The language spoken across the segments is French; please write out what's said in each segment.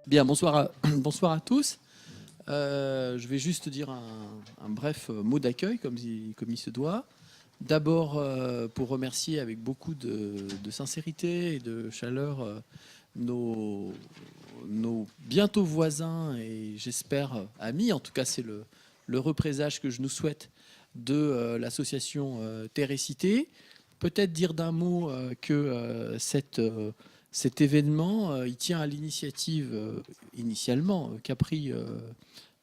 Bien, bonsoir à tous. Je vais juste dire un bref mot d'accueil, comme il se doit. D'abord, pour remercier avec beaucoup de sincérité et de chaleur nos, nos bientôt voisins et j'espère amis, en tout cas c'est le représage que je nous souhaite de l'association Terre et Cité. Peut-être dire d'un mot que cet événement, il tient à l'initiative initialement qu'a pris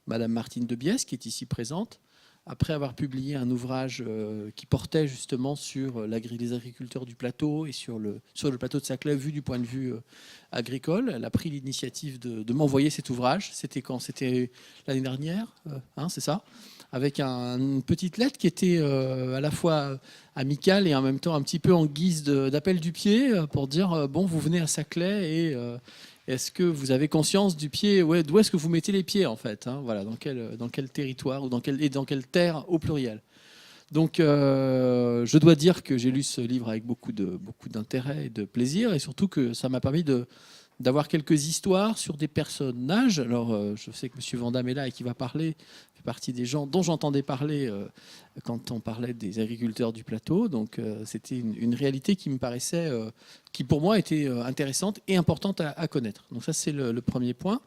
Madame Martine de Biesse, qui est ici présente, après avoir publié un ouvrage qui portait justement sur les agriculteurs du plateau et sur le plateau de Saclay vu du point de vue agricole. Elle a pris l'initiative de m'envoyer cet ouvrage. C'était quand? C'était l'année dernière, c'est ça, avec une petite lettre qui était à la fois amicale et en même temps un petit peu en guise d'appel du pied pour dire bon, vous venez à Saclay et est-ce que vous avez conscience du pied, d'où est-ce que vous mettez les pieds en fait, voilà, dans quel territoire ou dans quelle terre au pluriel. Donc je dois dire que j'ai lu ce livre avec beaucoup d'intérêt et de plaisir, et surtout que ça m'a permis d'avoir quelques histoires sur des personnages. Alors je sais que M. Vandamme est là et qui va parler, fait partie des gens dont j'entendais parler quand on parlait des agriculteurs du plateau. Donc c'était une réalité qui me paraissait, qui pour moi était intéressante et importante à connaître. Donc ça c'est le premier point.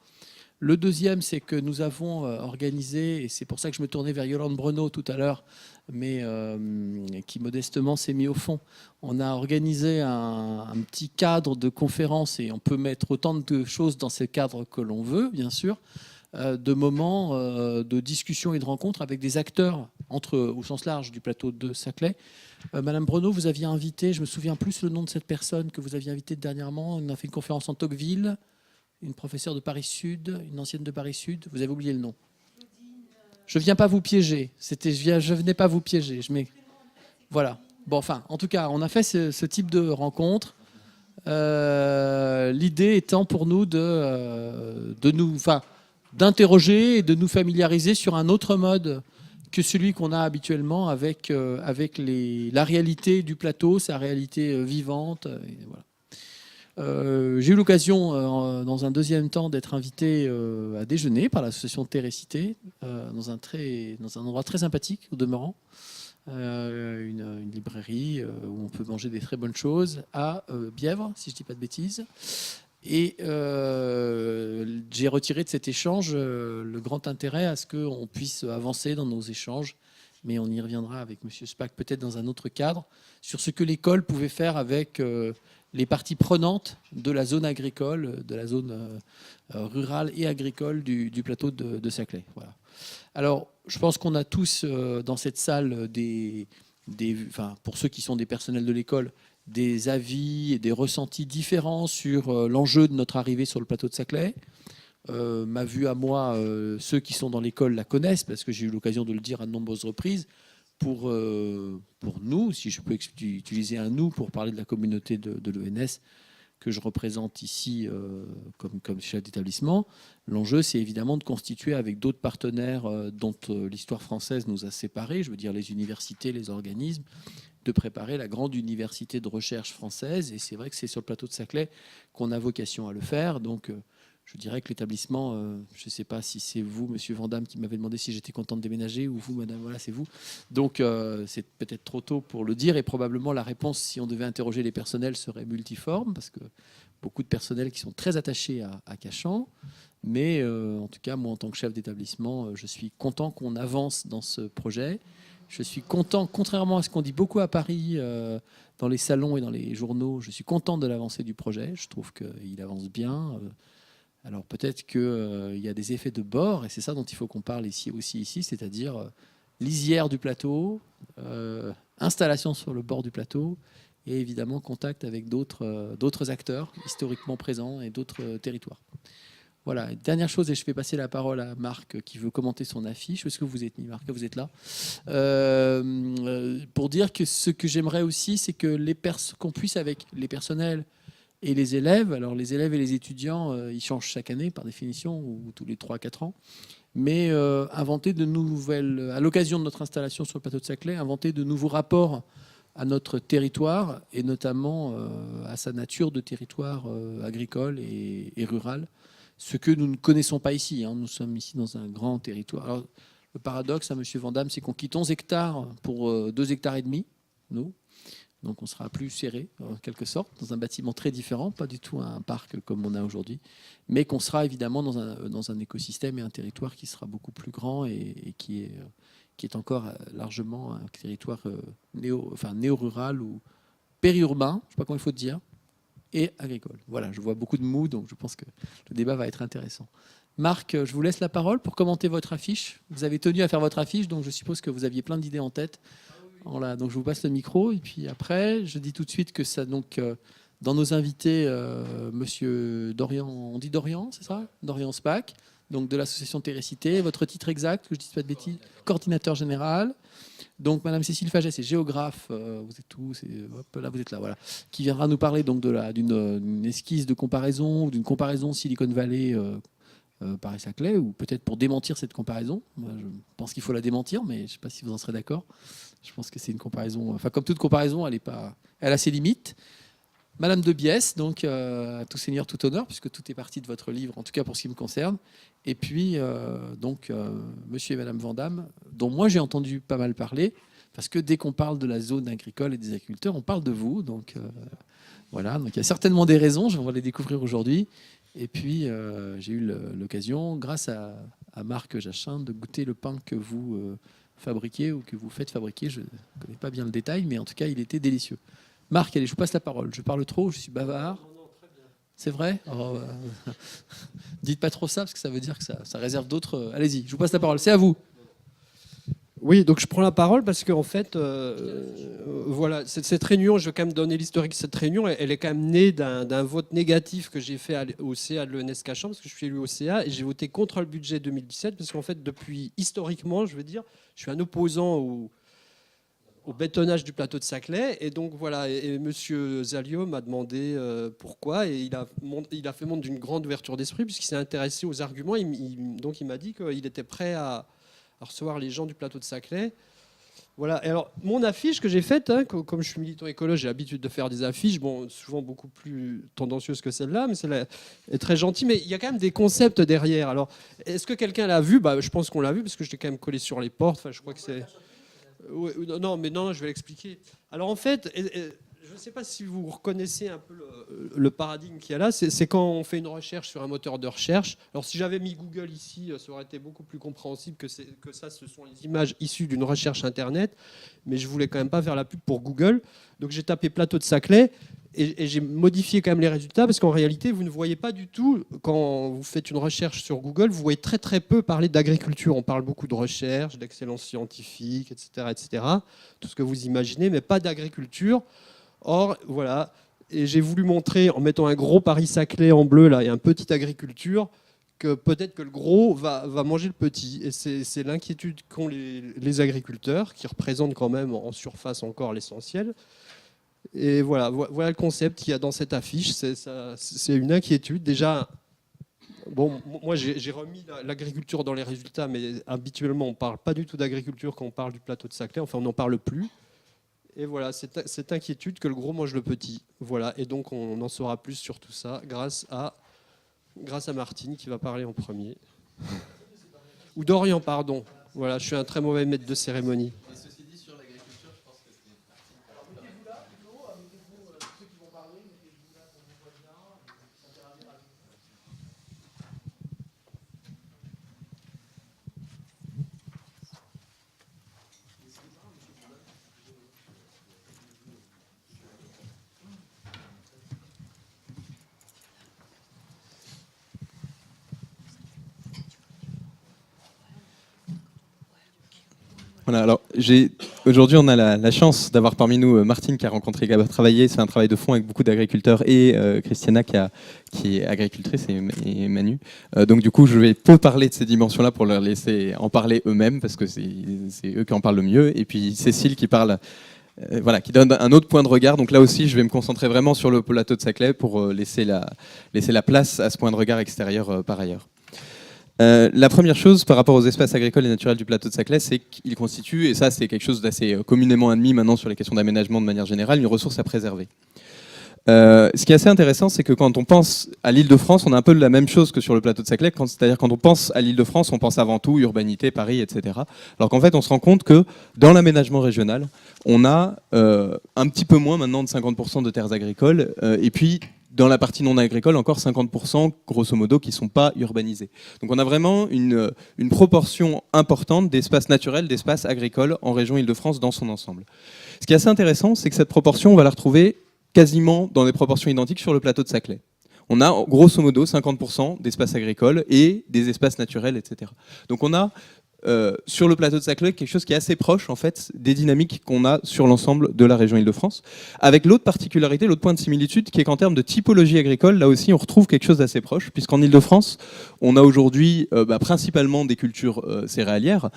Le deuxième, c'est que nous avons organisé, et c'est pour ça que je me tournais vers Yolande Breneau tout à l'heure, mais qui modestement s'est mis au fond. On a organisé un petit cadre de conférence, et on peut mettre autant de choses dans ce cadre que l'on veut, bien sûr, de moments de discussion et de rencontres avec des acteurs au sens large du plateau de Saclay. Madame Breneau, vous aviez invité, je me souviens plus le nom de cette personne que vous aviez invitée dernièrement, on a fait une conférence en Tocqueville. Une professeure de Paris Sud, une ancienne de Paris Sud. Vous avez oublié le nom. Je ne viens pas vous piéger. Je venais pas vous piéger. Voilà. Bon, enfin, en tout cas, on a fait ce type de rencontre. L'idée étant pour nous d'interroger et de nous familiariser sur un autre mode que celui qu'on a habituellement avec la réalité du plateau, sa réalité vivante. Et voilà. J'ai eu l'occasion, dans un deuxième temps, d'être invité à déjeuner par l'association Terre et Cité, dans un endroit très sympathique, au demeurant, une librairie où on peut manger des très bonnes choses, à Bièvre, si je ne dis pas de bêtises. Et j'ai retiré de cet échange le grand intérêt à ce qu'on puisse avancer dans nos échanges, mais on y reviendra avec M. Spack peut-être dans un autre cadre, sur ce que l'école pouvait faire avec les parties prenantes de la zone agricole, de la zone rurale et agricole du plateau de Saclay. Voilà. Alors, je pense qu'on a tous dans cette salle pour ceux qui sont des personnels de l'école, des avis et des ressentis différents sur l'enjeu de notre arrivée sur le plateau de Saclay. Ma vue à moi, ceux qui sont dans l'école la connaissent, parce que j'ai eu l'occasion de le dire à de nombreuses reprises. Pour nous, si je peux utiliser un nous pour parler de la communauté de l'ENS que je représente ici comme chef d'établissement, l'enjeu c'est évidemment de constituer avec d'autres partenaires dont l'histoire française nous a séparés, je veux dire les universités, les organismes, de préparer la grande université de recherche française. Et c'est vrai que c'est sur le plateau de Saclay qu'on a vocation à le faire. Donc je dirais que l'établissement, je ne sais pas si c'est vous, Monsieur Vandamme, qui m'avez demandé si j'étais content de déménager, ou vous, Madame, voilà, c'est vous. Donc c'est peut-être trop tôt pour le dire, et probablement la réponse, si on devait interroger les personnels, serait multiforme, parce que beaucoup de personnels qui sont très attachés à Cachan. Mais en tout cas, moi, en tant que chef d'établissement, je suis content qu'on avance dans ce projet. Je suis content, contrairement à ce qu'on dit beaucoup à Paris, dans les salons et dans les journaux, je suis content de l'avancée du projet. Je trouve qu'il avance bien. Alors peut-être qu'il y a des effets de bord, et c'est ça dont il faut qu'on parle ici, c'est-à-dire lisière du plateau, installation sur le bord du plateau, et évidemment contact avec d'autres acteurs historiquement présents et d'autres territoires. Voilà, dernière chose, et je vais passer la parole à Marc qui veut commenter son affiche. Où est-ce que vous êtes mis, Marc? Vous êtes là. Pour dire que ce que j'aimerais aussi, c'est que qu'on puisse, avec les personnels et les élèves, alors les élèves et les étudiants, ils changent chaque année par définition, ou tous les 3-4 ans, mais inventer de nouvelles, à l'occasion de notre installation sur le plateau de Saclay, inventer de nouveaux rapports à notre territoire, et notamment à sa nature de territoire agricole et rural, ce que nous ne connaissons pas ici. Nous sommes ici dans un grand territoire. Alors, le paradoxe, M. Vandamme, c'est qu'on quitte 11 hectares pour 2,5 hectares, nous. Donc on sera plus serré, en quelque sorte, dans un bâtiment très différent, pas du tout un parc comme on a aujourd'hui, mais qu'on sera évidemment dans un écosystème et un territoire qui sera beaucoup plus grand et qui est encore largement un territoire néo-rural ou périurbain, je ne sais pas comment il faut dire, et agricole. Voilà, je vois beaucoup de mou, donc je pense que le débat va être intéressant. Marc, je vous laisse la parole pour commenter votre affiche. Vous avez tenu à faire votre affiche, donc je suppose que vous aviez plein d'idées en tête. Voilà, donc je vous passe le micro. Et puis après, je dis tout de suite que ça, donc, dans nos invités, Monsieur Dorian, on dit Dorian, c'est ça? Dorian Spaak, donc de l'association Téricité. Votre titre exact, que je ne dise pas de bêtises, coordinateur général. Donc Madame Cécile Faget, c'est géographe. Vous êtes où? Hop, là, vous êtes là, voilà. Qui viendra nous parler donc d'une esquisse de comparaison ou d'une comparaison Silicon Valley. Paris-Saclay, ou peut-être pour démentir cette comparaison. Moi, je pense qu'il faut la démentir, mais je ne sais pas si vous en serez d'accord. Je pense que c'est une comparaison... Enfin, comme toute comparaison, elle a ses limites. Madame de Biesse, donc, tout seigneur, tout honneur, puisque tout est parti de votre livre, en tout cas pour ce qui me concerne. Et puis, Monsieur et Madame Vandamme, dont moi j'ai entendu pas mal parler, parce que dès qu'on parle de la zone agricole et des agriculteurs, on parle de vous. Donc, voilà. Donc, il y a certainement des raisons, je vais les découvrir aujourd'hui. Et puis, j'ai eu l'occasion, grâce à Marc Jachin, de goûter le pain que vous fabriquez ou que vous faites fabriquer. Je ne connais pas bien le détail, mais en tout cas, il était délicieux. Marc, allez, je vous passe la parole. Je parle trop, je suis bavard. Non, très bien. C'est vrai? Dites pas trop ça, parce que ça veut dire que ça réserve d'autres... Allez-y, je vous passe la parole. C'est à vous. Oui, donc je prends la parole parce qu'en fait, voilà, cette réunion, je vais quand même donner l'historique de cette réunion. Elle est quand même née d'un vote négatif que j'ai fait au CA de l'ENESCA-Champs, parce que je suis élu au CA, et j'ai voté contre le budget 2017, parce qu'en fait, depuis, historiquement, je veux dire, je suis un opposant au bétonnage du plateau de Saclay. Et donc voilà, et Monsieur Zalio m'a demandé pourquoi, et il a fait montre d'une grande ouverture d'esprit, puisqu'il s'est intéressé aux arguments. Donc il m'a dit qu'il était prêt à recevoir les gens du plateau de Saclay. Voilà. Et alors, mon affiche que j'ai faite, comme je suis militant écolo, j'ai l'habitude de faire des affiches, bon, souvent beaucoup plus tendancieuses que celle-là, mais celle-là est très gentille. Mais il y a quand même des concepts derrière. Alors, est-ce que quelqu'un l'a vu? Je pense qu'on l'a vu, parce que je l'ai quand même collé sur les portes. Enfin, je crois que c'est... Non, je vais l'expliquer. Alors, en fait... Je ne sais pas si vous reconnaissez un peu le paradigme qu'il y a là. C'est quand on fait une recherche sur un moteur de recherche. Alors, si j'avais mis Google ici, ça aurait été beaucoup plus compréhensible que ça, ce sont les images issues d'une recherche Internet. Mais je ne voulais quand même pas faire la pub pour Google. Donc, j'ai tapé plateau de Saclay et j'ai modifié quand même les résultats, parce qu'en réalité, vous ne voyez pas du tout, quand vous faites une recherche sur Google, vous voyez très très peu parler d'agriculture. On parle beaucoup de recherche, d'excellence scientifique, etc., etc. Tout ce que vous imaginez, mais pas d'agriculture. Or, voilà, et j'ai voulu montrer, en mettant un gros Paris-Saclay en bleu là, et un petit agriculture, que peut-être que le gros va manger le petit. Et c'est l'inquiétude qu'ont les agriculteurs, qui représentent quand même en surface encore l'essentiel. Et voilà le concept qu'il y a dans cette affiche. C'est une inquiétude. Déjà, bon, moi j'ai remis l'agriculture dans les résultats, mais habituellement on ne parle pas du tout d'agriculture quand on parle du plateau de Saclay. Enfin, on n'en parle plus. Et voilà, cette inquiétude que le gros mange le petit. Voilà, et donc on en saura plus sur tout ça grâce à Martine qui va parler en premier. Ou Dorian, pardon. Voilà, je suis un très mauvais maître de cérémonie. Et ceci dit, sur l'agriculture, je pense que c'est Martine. Alors mettez-vous là plutôt, mettez-vous ceux qui vont parler, mettez-vous là pour vous voir bien, ça interagir à vous. Voilà, alors aujourd'hui on a la chance d'avoir parmi nous Martine qui a rencontré, qui a travaillé, c'est un travail de fond avec beaucoup d'agriculteurs, et Christiana qui est agricultrice, et Manu. Donc du coup je vais peu parler de ces dimensions-là pour leur laisser en parler eux-mêmes, parce que c'est eux qui en parlent le mieux. Et puis Cécile qui parle, qui donne un autre point de regard. Donc là aussi je vais me concentrer vraiment sur le plateau de Saclay pour laisser la place à ce point de regard extérieur par ailleurs. La première chose par rapport aux espaces agricoles et naturels du plateau de Saclay, c'est qu'ils constituent, et ça c'est quelque chose d'assez communément admis maintenant sur les questions d'aménagement de manière générale, une ressource à préserver. Ce qui est assez intéressant, c'est que quand on pense à l'Île-de-France, on a un peu la même chose que sur le plateau de Saclay. C'est-à-dire quand on pense à l'Île-de-France, on pense avant tout urbanité, Paris, etc. Alors qu'en fait, on se rend compte que dans l'aménagement régional, on a un petit peu moins maintenant de 50% de terres agricoles. Et puis, dans la partie non agricole, encore 50%, grosso modo, qui ne sont pas urbanisés. Donc on a vraiment une proportion importante d'espaces naturels, d'espaces agricoles en région Île-de-France dans son ensemble. Ce qui est assez intéressant, c'est que cette proportion, on va la retrouver quasiment dans des proportions identiques sur le plateau de Saclay. On a grosso modo 50% d'espaces agricoles et des espaces naturels, etc. Donc on a sur le plateau de Saclay quelque chose qui est assez proche en fait des dynamiques qu'on a sur l'ensemble de la région Île-de-France, avec l'autre particularité, l'autre point de similitude, qui est qu'en termes de typologie agricole, là aussi on retrouve quelque chose d'assez proche, puisqu'en Île-de-France, on a aujourd'hui principalement des cultures céréalières,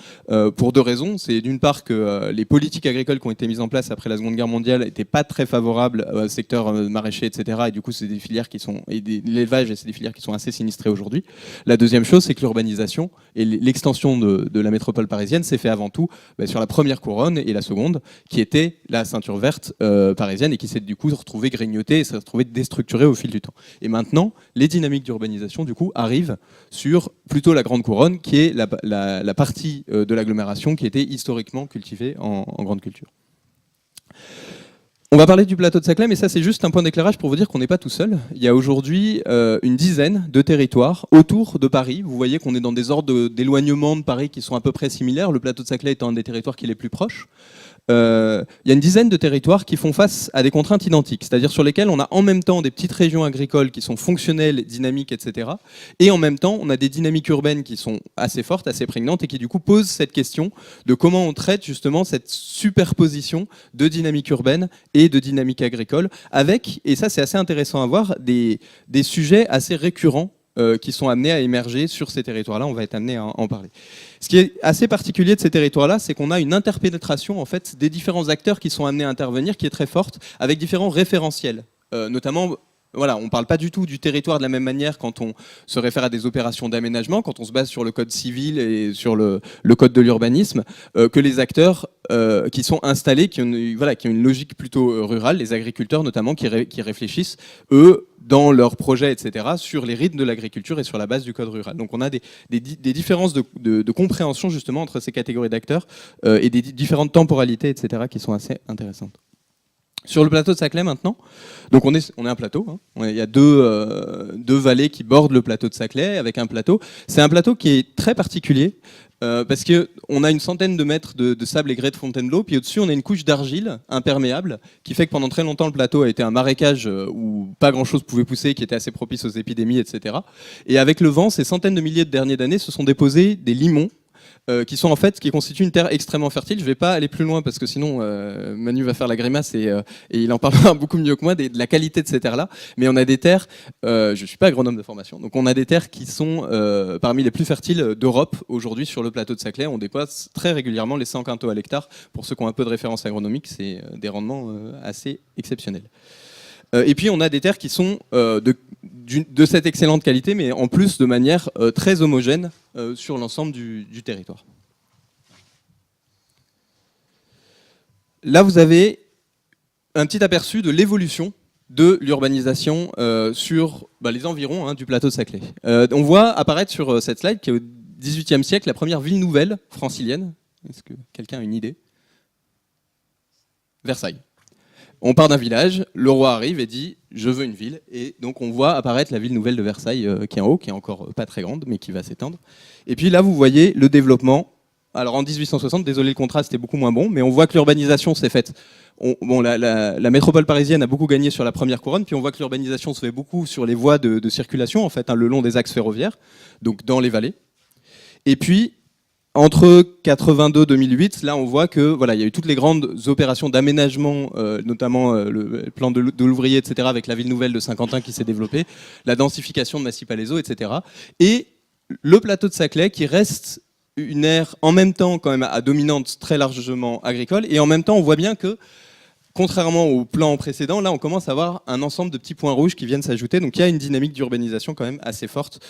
pour deux raisons. C'est d'une part que les politiques agricoles qui ont été mises en place après la Seconde Guerre mondiale n'étaient pas très favorables au secteur maraîcher, etc. Et du coup, c'est des filières qui sont, l'élevage, et c'est des filières qui sont assez sinistrées aujourd'hui. La deuxième chose, c'est que l'urbanisation et l'extension de la métropole parisienne s'est fait avant tout sur la première couronne et la seconde, qui était la ceinture verte parisienne et qui s'est du coup retrouvée grignotée et s'est retrouvée déstructurée au fil du temps. Et maintenant, les dynamiques d'urbanisation du coup arrivent sur plutôt la grande couronne, qui est la partie de l'agglomération qui était historiquement cultivée en grande culture. On va parler du plateau de Saclay, mais ça c'est juste un point d'éclairage pour vous dire qu'on n'est pas tout seul. Il y a aujourd'hui une dizaine de territoires autour de Paris. Vous voyez qu'on est dans des ordres d'éloignement de Paris qui sont à peu près similaires, le plateau de Saclay étant un des territoires qui est les plus proches. Il y a une dizaine de territoires qui font face à des contraintes identiques, c'est-à-dire sur lesquelles on a en même temps des petites régions agricoles qui sont fonctionnelles, dynamiques, etc. Et en même temps, on a des dynamiques urbaines qui sont assez fortes, assez prégnantes, et qui du coup posent cette question de comment on traite justement cette superposition de dynamique urbaine et de dynamique agricole, avec, et ça c'est assez intéressant à voir, des sujets assez récurrents qui sont amenés à émerger sur ces territoires-là. On va être amené à en parler. Ce qui est assez particulier de ces territoires-là, c'est qu'on a une interpénétration en fait, des différents acteurs qui sont amenés à intervenir, qui est très forte, avec différents référentiels. Notamment, voilà, on ne parle pas du tout du territoire de la même manière quand on se réfère à des opérations d'aménagement, quand on se base sur le code civil et sur le code de l'urbanisme, que les acteurs qui sont installés, qui ont une logique plutôt rurale, les agriculteurs notamment, qui réfléchissent, eux, dans leurs projets, etc., sur les rythmes de l'agriculture et sur la base du code rural. Donc on a des différences de compréhension justement entre ces catégories d'acteurs et des différentes temporalités, etc., qui sont assez intéressantes. Sur le plateau de Saclay maintenant, donc on est un plateau, hein. Il y a deux vallées qui bordent le plateau de Saclay avec un plateau. C'est un plateau qui est très particulier parce qu'on a une centaine de mètres de sable et grès de Fontainebleau, puis au-dessus on a une couche d'argile imperméable qui fait que pendant très longtemps le plateau a été un marécage où pas grand-chose pouvait pousser, qui était assez propice aux épidémies, etc. Et avec le vent, ces centaines de milliers de dernières années se sont déposés des limons qui constituent une terre extrêmement fertile. Je ne vais pas aller plus loin parce que sinon Manu va faire la grimace et il en parlera beaucoup mieux que moi de la qualité de ces terres-là. Mais on a des terres, je ne suis pas agronome de formation, donc on a des terres qui sont parmi les plus fertiles d'Europe aujourd'hui sur le plateau de Saclay. On dépasse très régulièrement les 100 quintaux à l'hectare. Pour ceux qui ont un peu de référence agronomique, c'est des rendements assez exceptionnels. Et puis on a des terres qui sont de cette excellente qualité, mais en plus de manière très homogène sur l'ensemble du territoire. Là, vous avez un petit aperçu de l'évolution de l'urbanisation sur les environs du plateau de Saclay. On voit apparaître sur cette slide, qui est au XVIIIe siècle, la première ville nouvelle francilienne. Est-ce que quelqu'un a une idée? Versailles. On part d'un village, le roi arrive et dit « je veux une ville ». Et donc on voit apparaître la ville nouvelle de Versailles qui est en haut, qui est encore pas très grande, mais qui va s'étendre. Et puis là, vous voyez le développement. Alors en 1860, désolé, le contraste est beaucoup moins bon, mais on voit que l'urbanisation s'est faite. La métropole parisienne a beaucoup gagné sur la première couronne, puis on voit que l'urbanisation se fait beaucoup sur les voies de circulation, en fait, le long des axes ferroviaires, donc dans les vallées. Et puis, entre 82 et 2008, là on voit que il y a eu toutes les grandes opérations d'aménagement, notamment le plan de l'ouvrier, etc., avec la ville nouvelle de Saint-Quentin qui s'est développée, la densification de Massy-Palaiseau, etc. Et le plateau de Saclay qui reste une aire en même temps quand même à dominante très largement agricole, et en même temps on voit bien que contrairement au plan précédent, là on commence à avoir un ensemble de petits points rouges qui viennent s'ajouter. Donc il y a une dynamique d'urbanisation quand même assez forte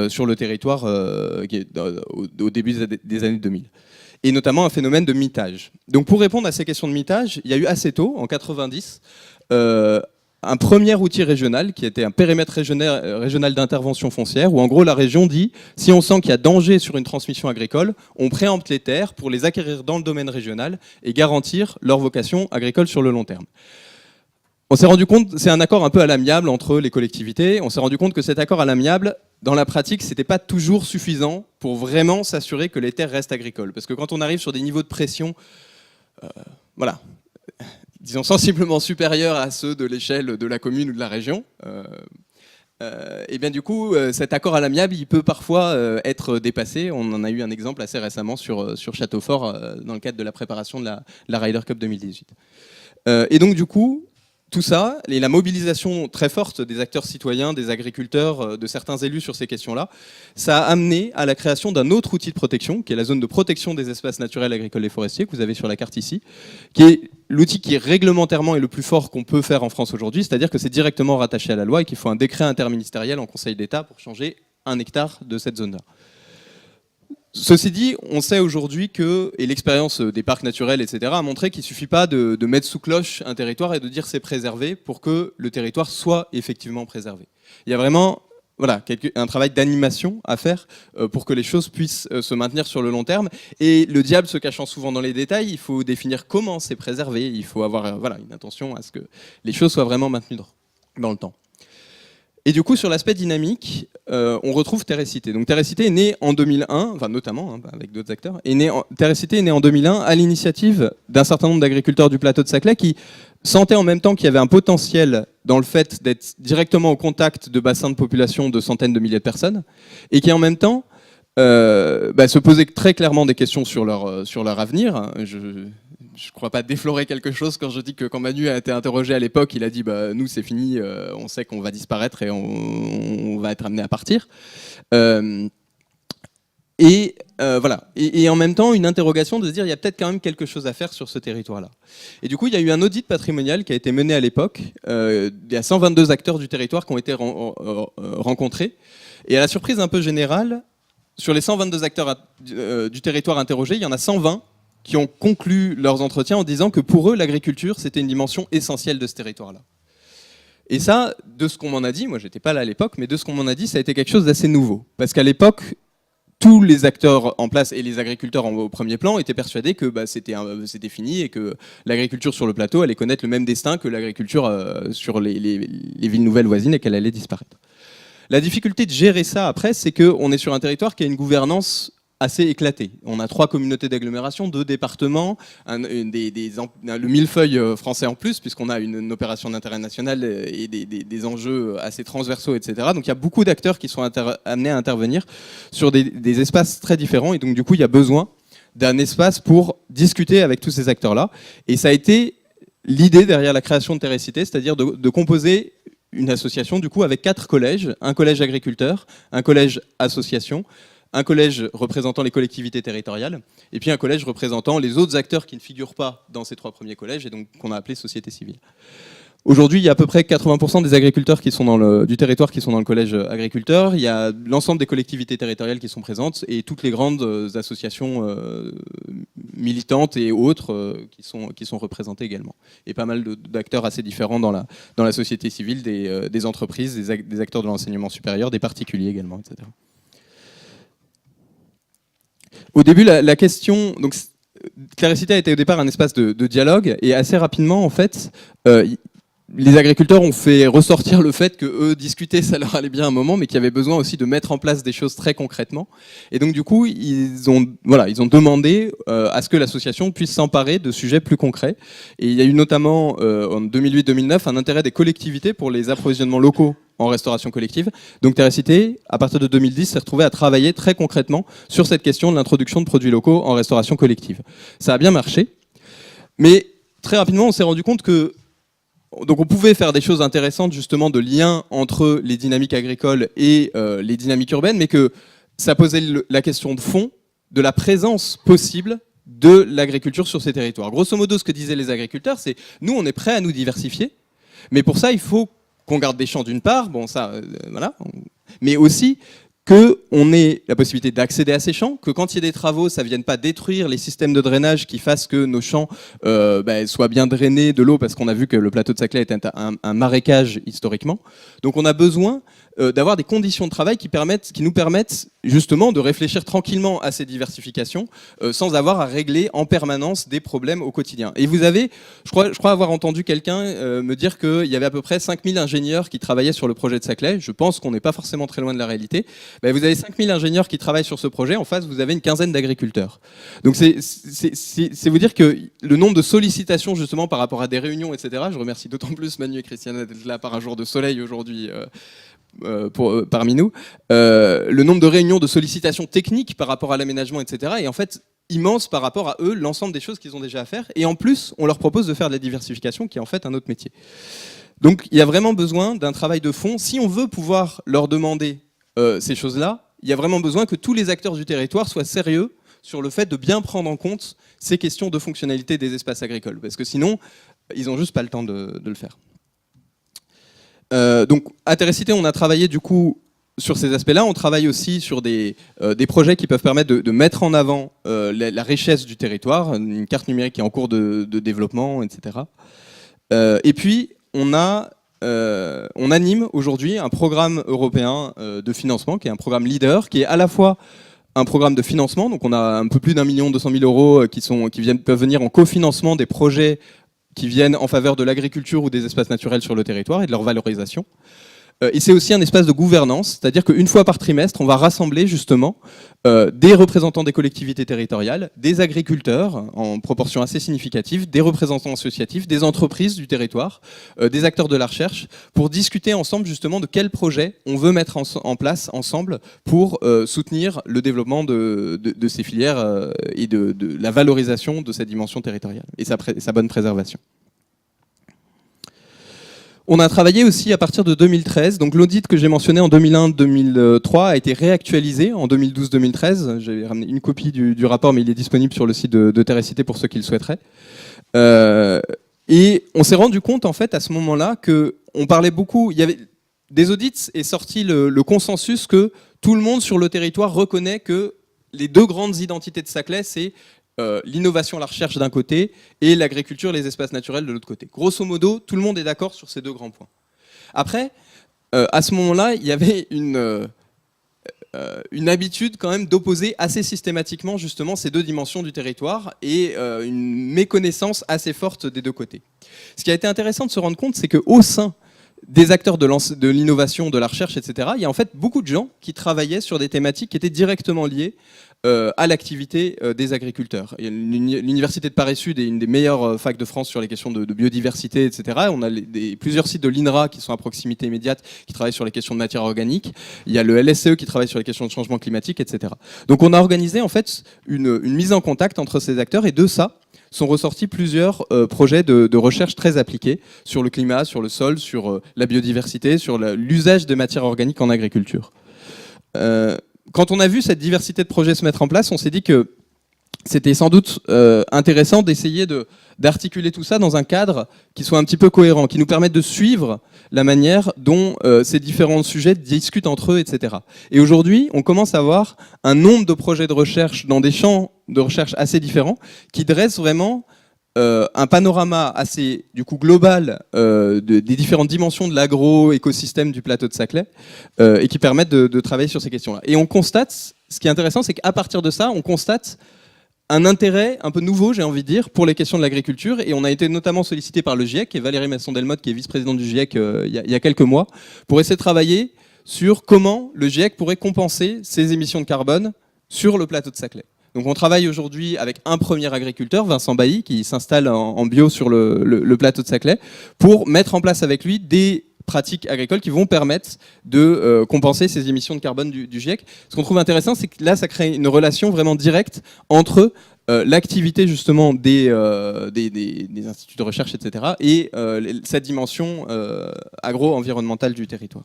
sur le territoire au début des années 2000. Et notamment un phénomène de mitage. Donc pour répondre à ces questions de mitage, il y a eu assez tôt, en 90, un premier outil régional qui était un périmètre régional d'intervention foncière, où en gros la région dit, si on sent qu'il y a danger sur une transmission agricole, on préempte les terres pour les acquérir dans le domaine régional et garantir leur vocation agricole sur le long terme. On s'est rendu compte, c'est un accord un peu à l'amiable entre les collectivités, on s'est rendu compte que cet accord à l'amiable, dans la pratique, c'était pas toujours suffisant pour vraiment s'assurer que les terres restent agricoles. Parce que quand on arrive sur des niveaux de pression, voilà, disons sensiblement supérieurs à ceux de l'échelle de la commune ou de la région, et bien du coup, cet accord à l'amiable, il peut parfois être dépassé. On en a eu un exemple assez récemment sur Châteaufort, dans le cadre de la préparation de la Ryder Cup 2018. Et donc du coup, tout ça, et la mobilisation très forte des acteurs citoyens, des agriculteurs, de certains élus sur ces questions-là, ça a amené à la création d'un autre outil de protection, qui est la zone de protection des espaces naturels, agricoles et forestiers, que vous avez sur la carte ici, qui est l'outil qui réglementairement est le plus fort qu'on peut faire en France aujourd'hui, c'est-à-dire que c'est directement rattaché à la loi et qu'il faut un décret interministériel en Conseil d'État pour changer 1 hectare de cette zone-là. Ceci dit, on sait aujourd'hui que, et l'expérience des parcs naturels, etc., a montré qu'il ne suffit pas de mettre sous cloche un territoire et de dire c'est préservé pour que le territoire soit effectivement préservé. Il y a vraiment un travail d'animation à faire pour que les choses puissent se maintenir sur le long terme. Et le diable se cachant souvent dans les détails, il faut définir comment c'est préservé. Il faut avoir une attention à ce que les choses soient vraiment maintenues dans le temps. Et du coup, sur l'aspect dynamique, on retrouve Terrecité. Donc Terrecité est née en 2001, enfin notamment avec d'autres acteurs, Terrecité est née en 2001 à l'initiative d'un certain nombre d'agriculteurs du plateau de Saclay qui sentaient en même temps qu'il y avait un potentiel dans le fait d'être directement au contact de bassins de population de centaines de milliers de personnes, et qui en même temps se posaient très clairement des questions sur leur avenir. Je ne crois pas déflorer quelque chose quand je dis que quand Manu a été interrogé à l'époque, il a dit nous c'est fini, on sait qu'on va disparaître et on va être amené à partir. Et en même temps une interrogation de se dire il y a peut-être quand même quelque chose à faire sur ce territoire-là. Et du coup il y a eu un audit patrimonial qui a été mené à l'époque. Il y a 122 acteurs du territoire qui ont été rencontrés. Et à la surprise un peu générale, sur les 122 acteurs du territoire interrogés, il y en a 120 qui ont conclu leurs entretiens en disant que pour eux, l'agriculture, c'était une dimension essentielle de ce territoire-là. Et ça, de ce qu'on m'en a dit, moi j'étais pas là à l'époque, mais de ce qu'on m'en a dit, ça a été quelque chose d'assez nouveau. Parce qu'à l'époque, tous les acteurs en place et les agriculteurs au premier plan étaient persuadés que c'était fini et que l'agriculture sur le plateau allait connaître le même destin que l'agriculture sur les villes nouvelles voisines et qu'elle allait disparaître. La difficulté de gérer ça après, c'est qu'on est sur un territoire qui a une gouvernance assez éclaté. On a 3 communautés d'agglomération, 2 départements, le millefeuille français en plus, puisqu'on a une opération d'intérêt national et des enjeux assez transversaux, etc. Donc il y a beaucoup d'acteurs qui sont amenés à intervenir sur des espaces très différents, et donc du coup il y a besoin d'un espace pour discuter avec tous ces acteurs-là. Et ça a été l'idée derrière la création de Terrecité, c'est-à-dire de composer une association du coup avec 4 collèges, un collège agriculteur, un collège association, un collège représentant les collectivités territoriales, et puis un collège représentant les autres acteurs qui ne figurent pas dans ces 3 premiers collèges, et donc qu'on a appelé société civile. Aujourd'hui, il y a à peu près 80% des agriculteurs du territoire qui sont dans le collège agriculteur. Il y a l'ensemble des collectivités territoriales qui sont présentes, et toutes les grandes associations militantes et autres qui sont représentées également. Et pas mal d'acteurs assez différents dans la société civile, des entreprises, des acteurs de l'enseignement supérieur, des particuliers également, etc. Au début, la question, donc Terrecité a été au départ un espace de dialogue, et assez rapidement, en fait, les agriculteurs ont fait ressortir le fait que eux discuter, ça leur allait bien un moment, mais qu'il y avait besoin aussi de mettre en place des choses très concrètement. Et donc du coup, ils ont demandé à ce que l'association puisse s'emparer de sujets plus concrets. Et il y a eu notamment en 2008-2009 un intérêt des collectivités pour les approvisionnements locaux en restauration collective. Donc Terrecité, à partir de 2010, s'est retrouvée à travailler très concrètement sur cette question de l'introduction de produits locaux en restauration collective. Ça a bien marché, mais très rapidement, on s'est rendu compte que donc on pouvait faire des choses intéressantes justement de lien entre les dynamiques agricoles et les dynamiques urbaines, mais que ça posait la question de fond de la présence possible de l'agriculture sur ces territoires. Grosso modo, ce que disaient les agriculteurs, c'est nous, on est prêts à nous diversifier, mais pour ça, il faut qu'on garde des champs d'une part, bon ça, voilà, mais aussi qu'on ait la possibilité d'accéder à ces champs, que quand il y a des travaux, ça ne vienne pas détruire les systèmes de drainage qui fassent que nos champs soient bien drainés de l'eau, parce qu'on a vu que le plateau de Saclay était un marécage historiquement. Donc on a besoin d'avoir des conditions de travail qui nous permettent justement de réfléchir tranquillement à ces diversifications sans avoir à régler en permanence des problèmes au quotidien. Et vous avez, je crois avoir entendu quelqu'un me dire qu'il y avait à peu près 5000 ingénieurs qui travaillaient sur le projet de Saclay. Je pense qu'on n'est pas forcément très loin de la réalité. Ben, vous avez 5000 ingénieurs qui travaillent sur ce projet. En face, vous avez une quinzaine d'agriculteurs. Donc c'est vous dire que le nombre de sollicitations justement par rapport à des réunions, etc. Je remercie d'autant plus Manu et Christiane d'être là par un jour de soleil aujourd'hui. Parmi nous, le nombre de réunions de sollicitations techniques par rapport à l'aménagement, etc. est en fait immense par rapport à eux, l'ensemble des choses qu'ils ont déjà à faire. Et en plus, on leur propose de faire de la diversification, qui est en fait un autre métier. Donc il y a vraiment besoin d'un travail de fond. Si on veut pouvoir leur demander ces choses-là, il y a vraiment besoin que tous les acteurs du territoire soient sérieux sur le fait de bien prendre en compte ces questions de fonctionnalité des espaces agricoles. Parce que sinon, ils n'ont juste pas le temps de le faire. Donc à Terrecité, on a travaillé du coup sur ces aspects-là. On travaille aussi sur des projets qui peuvent permettre de mettre en avant la richesse du territoire, une carte numérique qui est en cours de développement, etc. Et puis on anime aujourd'hui un programme européen de financement, qui est un programme leader, qui est à la fois un programme de financement, donc on a un peu plus d'1 200 000 euros qui peuvent venir en cofinancement des projets qui viennent en faveur de l'agriculture ou des espaces naturels sur le territoire et de leur valorisation. Et c'est aussi un espace de gouvernance, c'est-à-dire qu'une fois par trimestre, on va rassembler justement des représentants des collectivités territoriales, des agriculteurs en proportion assez significative, des représentants associatifs, des entreprises du territoire, des acteurs de la recherche, pour discuter ensemble justement de quels projets on veut mettre en place ensemble pour soutenir le développement de ces filières et de la valorisation de cette dimension territoriale et sa bonne préservation. On a travaillé aussi à partir de 2013, donc l'audit que j'ai mentionné en 2001-2003 a été réactualisé en 2012-2013. J'ai ramené une copie du rapport, mais il est disponible sur le site de Terrecité pour ceux qui le souhaiteraient. Et on s'est rendu compte en fait à ce moment-là qu'on parlait beaucoup, il y avait des audits est sorti le consensus que tout le monde sur le territoire reconnaît que les deux grandes identités de Saclay, c'est l'innovation, la recherche d'un côté, et l'agriculture, les espaces naturels de l'autre côté. Grosso modo, tout le monde est d'accord sur ces deux grands points. Après, à ce moment-là, il y avait une habitude quand même d'opposer assez systématiquement justement ces deux dimensions du territoire et une méconnaissance assez forte des deux côtés. Ce qui a été intéressant de se rendre compte, c'est qu'au sein des acteurs de l'innovation, de la recherche, etc., il y a en fait beaucoup de gens qui travaillaient sur des thématiques qui étaient directement liées à l'activité des agriculteurs. L'Université de Paris-Sud est une des meilleures facs de France sur les questions de biodiversité, etc. On a plusieurs sites de l'INRA qui sont à proximité immédiate, qui travaillent sur les questions de matière organique. Il y a le LSCE qui travaille sur les questions de changement climatique, etc. Donc on a organisé en fait une mise en contact entre ces acteurs, et de ça sont ressortis plusieurs projets de recherche très appliqués sur le climat, sur le sol, sur la biodiversité, sur l'usage de matières organiques en agriculture. Quand on a vu cette diversité de projets se mettre en place, on s'est dit que c'était sans doute intéressant d'essayer d'articuler tout ça dans un cadre qui soit un petit peu cohérent, qui nous permette de suivre la manière dont ces différents sujets discutent entre eux, etc. Et aujourd'hui, on commence à avoir un nombre de projets de recherche dans des champs de recherche assez différents qui dressent vraiment un panorama assez du coup global des différentes dimensions de l'agro-écosystème du plateau de Saclay et qui permettent de travailler sur ces questions-là. Et on constate, ce qui est intéressant, c'est qu'à partir de ça, on constate un intérêt un peu nouveau, j'ai envie de dire, pour les questions de l'agriculture, et on a été notamment sollicité par le GIEC, et Valérie Masson-Delmotte, qui est vice-présidente du GIEC il y a quelques mois, pour essayer de travailler sur comment le GIEC pourrait compenser ses émissions de carbone sur le plateau de Saclay. Donc on travaille aujourd'hui avec un premier agriculteur, Vincent Bailly, qui s'installe en bio sur le plateau de Saclay, pour mettre en place avec lui des pratiques agricoles qui vont permettre de compenser ces émissions de carbone du GIEC. Ce qu'on trouve intéressant, c'est que là, ça crée une relation vraiment directe entre l'activité justement des instituts de recherche, etc., et cette dimension agro-environnementale du territoire.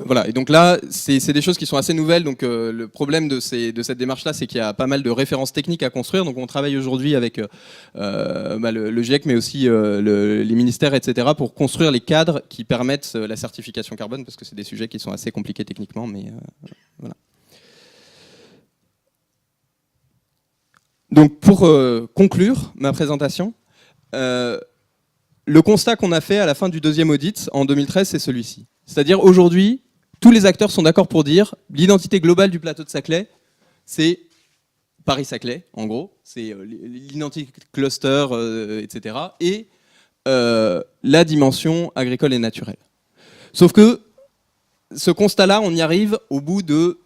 Voilà, et donc là, c'est des choses qui sont assez nouvelles. Donc le problème de cette démarche-là, c'est qu'il y a pas mal de références techniques à construire. Donc on travaille aujourd'hui avec le GIEC, mais aussi les ministères, etc., pour construire les cadres qui permettent la certification carbone, parce que c'est des sujets qui sont assez compliqués techniquement, mais voilà. Donc pour conclure ma présentation, le constat qu'on a fait à la fin du deuxième audit en 2013, c'est celui-ci. C'est-à-dire aujourd'hui, tous les acteurs sont d'accord pour dire l'identité globale du plateau de Saclay, c'est Paris-Saclay, en gros, c'est l'identité cluster, etc. Et la dimension agricole et naturelle. Sauf que ce constat-là, on y arrive au bout de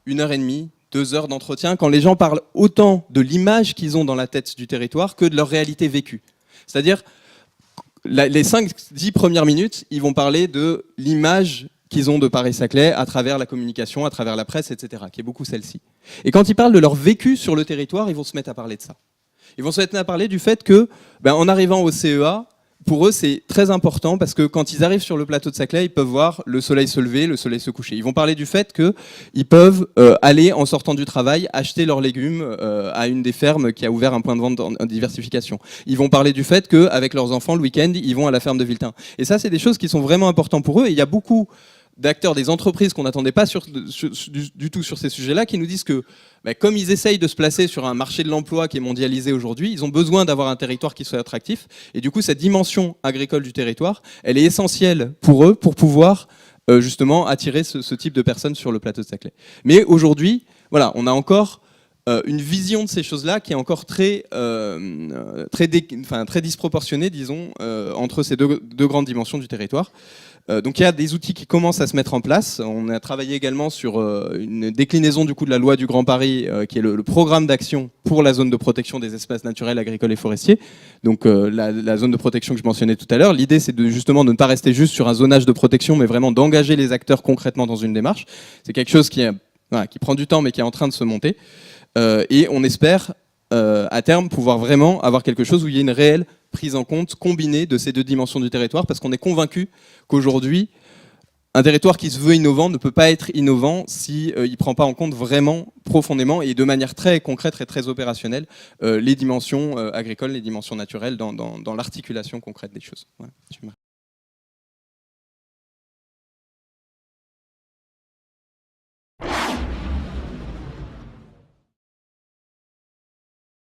1h30, 2 heures d'entretien, quand les gens parlent autant de l'image qu'ils ont dans la tête du territoire que de leur réalité vécue. C'est-à-dire, les 5-10 premières minutes, ils vont parler de l'image qu'ils ont de Paris-Saclay à travers la communication, à travers la presse, etc., qui est beaucoup celle-ci. Et quand ils parlent de leur vécu sur le territoire, ils vont se mettre à parler de ça. Ils vont se mettre à parler du fait que, en arrivant au CEA, pour eux, c'est très important parce que quand ils arrivent sur le plateau de Saclay, ils peuvent voir le soleil se lever, le soleil se coucher. Ils vont parler du fait qu'ils peuvent aller, en sortant du travail, acheter leurs légumes à une des fermes qui a ouvert un point de vente en diversification. Ils vont parler du fait qu'avec leurs enfants, le week-end, ils vont à la ferme de Viltin. Et ça, c'est des choses qui sont vraiment importantes pour eux. Et il y a beaucoup d'acteurs, des entreprises qu'on n'attendait pas du tout sur ces sujets-là, qui nous disent que comme ils essayent de se placer sur un marché de l'emploi qui est mondialisé aujourd'hui, ils ont besoin d'avoir un territoire qui soit attractif. Et du coup, cette dimension agricole du territoire, elle est essentielle pour eux pour pouvoir justement attirer ce type de personnes sur le plateau de Saclay. Mais aujourd'hui, voilà, on a encore une vision de ces choses-là qui est encore très disproportionnée, disons, entre ces deux grandes dimensions du territoire. Donc il y a des outils qui commencent à se mettre en place. On a travaillé également sur une déclinaison du coup de la loi du Grand Paris, qui est le programme d'action pour la zone de protection des espaces naturels, agricoles et forestiers. Donc la zone de protection que je mentionnais tout à l'heure. L'idée, c'est justement de ne pas rester juste sur un zonage de protection, mais vraiment d'engager les acteurs concrètement dans une démarche. C'est quelque chose qui prend du temps, mais qui est en train de se monter. Et on espère à terme pouvoir vraiment avoir quelque chose où il y a une réelle prise en compte combinée de ces deux dimensions du territoire, parce qu'on est convaincu qu'aujourd'hui, un territoire qui se veut innovant ne peut pas être innovant s'il ne prend pas en compte vraiment profondément et de manière très concrète et très opérationnelle les dimensions agricoles, les dimensions naturelles dans l'articulation concrète des choses. Voilà.